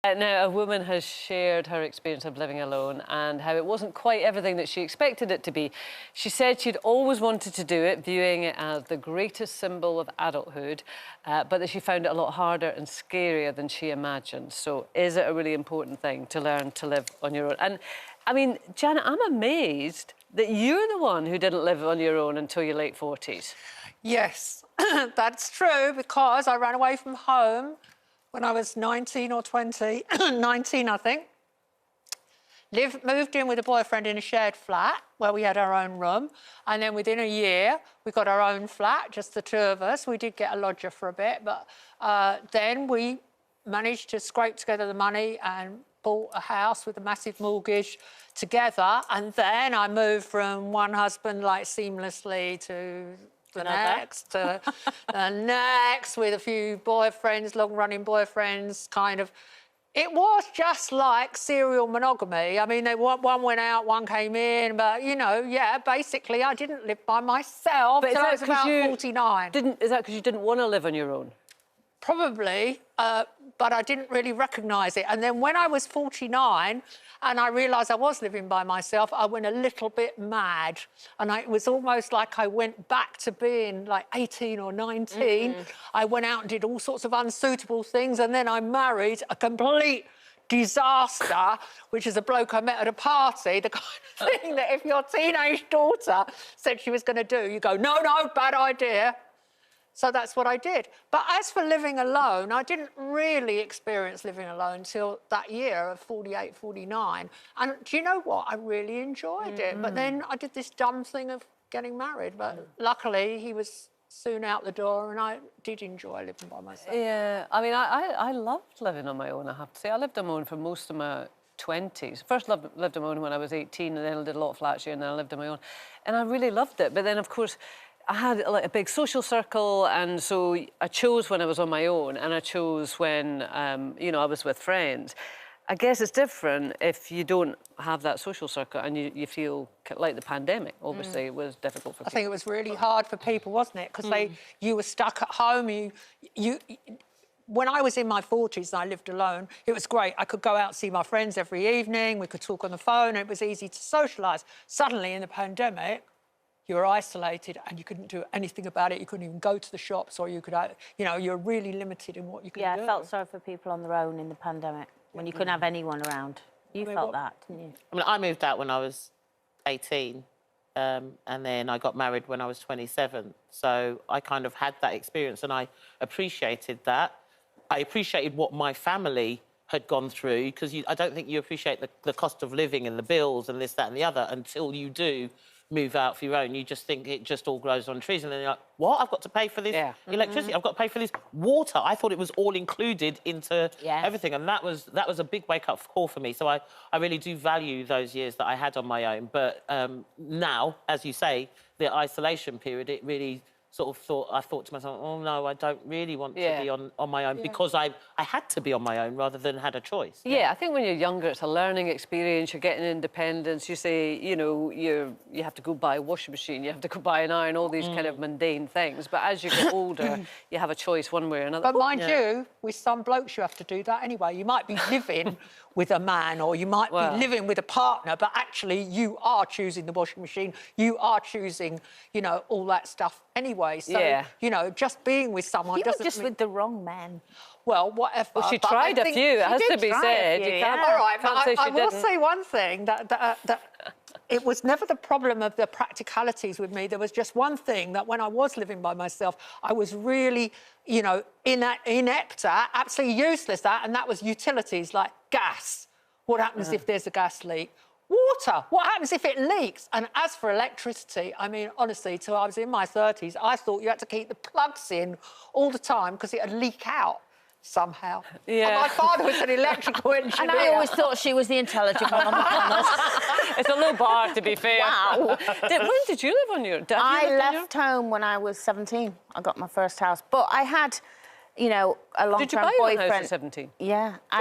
Now, a woman has shared her experience of living alone and how it wasn't quite everything that she expected it to be. She said she'd always wanted to do it, viewing it as the greatest symbol of adulthood, but that she found it a lot harder and scarier than she imagined. So is it a really important thing to learn to live on your own? And, I mean, Janet, I'm amazed that you're the one who didn't live on your own until your late 40s. Yes, that's true, because I ran away from home when I was 19 or 20, 19, I think. Moved in with a boyfriend in a shared flat where we had our own room. And then within a year, we got our own flat, just the two of us. We did get a lodger for a bit, but then we managed to scrape together the money and bought a house with a massive mortgage together. And then I moved from one husband, like, seamlessly to the next, the next, with a few boyfriends, long-running boyfriends, kind of. It was just like serial monogamy. I mean, one went out, one came in, but, you know, yeah, basically I didn't live by myself until I was about 49. Is that because you didn't want to live on your own? Probably, but I didn't really recognise it. And then when I was 49 and I realised I was living by myself, I went a little bit mad. And it was almost like I went back to being like 18 or 19. I went out and did all sorts of unsuitable things, and then I married a complete disaster, which is a bloke I met at a party, the kind of thing that if your teenage daughter said she was going to do, you go, no, bad idea. So that's what I did. But as for living alone, I didn't really experience living alone until that year of 48, 49. And do you know what? I really enjoyed it. But then I did this dumb thing of getting married. But luckily, he was soon out the door, and I did enjoy living by myself. Yeah, I mean, I loved living on my own, I have to say. I lived on my own for most of my 20s. First lived on my own when I was 18, and then I did a lot of flats here, and then I lived on my own. And I really loved it. But then, of course, I had like a big social circle, and so I chose when I was on my own, and I chose when, you know, I was with friends. I guess it's different if you don't have that social circle and you feel like the pandemic, obviously, it was difficult for people. I think it was really hard for people, wasn't it? Because you were stuck at home. When I was in my 40s and I lived alone, it was great. I could go out and see my friends every evening. We could talk on the phone. It was easy to socialise. Suddenly, in the pandemic, you were isolated and you couldn't do anything about it. You couldn't even go to the shops, or you could, you know, you're really limited in what you could do. Yeah, I felt sorry for people on their own in the pandemic when you couldn't have anyone around. You felt that, didn't you? I mean, I moved out when I was 18, and then I got married when I was 27. So I kind of had that experience, and I appreciated that. I appreciated what my family had gone through, because I don't think you appreciate the cost of living and the bills and this, that and the other until you do move out for your own. You just think it just all grows on trees, and then you're like, what? I've got to pay for this electricity. I've got to pay for this water. I thought it was all included into everything, and that was a big wake-up call for me. So I really do value those years that I had on my own. But now, as you say, the isolation period, it really sort of I thought to myself, oh no, I don't really want to be on my own, because I had to be on my own rather than had a choice. Yeah, I think when you're younger, it's a learning experience. You're getting independence. You say, you know, you have to go buy a washing machine, you have to go buy an iron, all these kind of mundane things. But as you get older, you have a choice one way or another. But mind you, with some blokes, you have to do that anyway. You might be living with a man, or you might be living with a partner, but actually you are choosing the washing machine. You are choosing, you know, all that stuff anyway. So, you know, just being with someone doesn't just with the wrong men. Well, whatever. Well, she tried a few, it has to be said. You can't, all right, but I will didn't. say one thing, that it was never the problem of the practicalities with me. There was just one thing, that when I was living by myself, I was really, you know, inept at, absolutely useless at, and that was utilities, like gas. What happens if there's a gas leak? Water, what happens if it leaks? And as for electricity, I mean, honestly, till I was in my 30s, I thought you had to keep the plugs in all the time because it'd leak out somehow. Yeah. And my father was an electrical engineer. And I always thought she was the intelligent one on the panel. It's a low bar, to be fair. Wow. When did you live on your own? I left home when I was 17. I got my first house. But I had, you know, a long-term boyfriend. Did you buy your house at 17? Yeah. I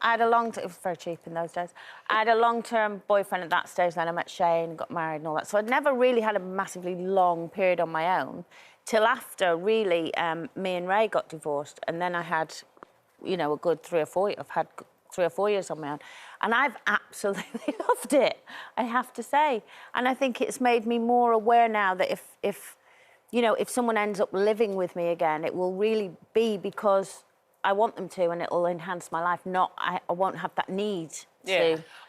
had a long... It was very cheap in those days. I had a long-term boyfriend at that stage, then I met Shane and got married and all that. So I'd never really had a massively long period on my own till after, really, me and Ray got divorced. And then I had you know, a good 3 or 4. I've had 3 or 4 years on my own, and I've absolutely loved it, I have to say. And I think it's made me more aware now that if you know, if someone ends up living with me again, it will really be because I want them to, and it will enhance my life. Not I won't have that need to.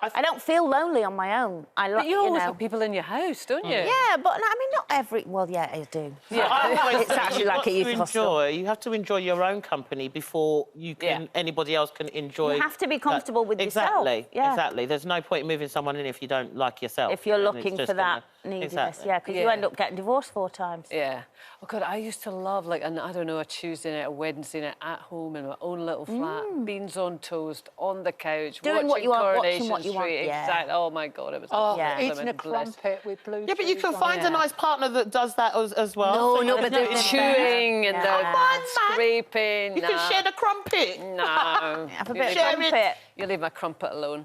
I don't feel lonely on my own. But you always have people in your house, don't you? Yeah, but I mean, not every. Well, yeah, I do. Yeah. It's actually like a youth hostel. You have to enjoy your own company before you can. Anybody else can enjoy. You have to be comfortable with yourself. Exactly. There's no point in moving someone in if you don't like yourself. If you're looking for that neediness, because you end up getting divorced 4 times. Yeah. Oh God, I used to love like I don't know, a Tuesday night, a Wednesday night at home in my own little flat, beans on toast on the couch, doing what you want, watching Coronation what you want. Street. Yeah. Exactly. Oh my God, it was eating a crumpet with blue. Yeah, but you can find a nice partner that does that as well. No, but they're chewing and they're scraping. You can share the crumpet. No. Have a bit of crumpet. You leave my crumpet alone.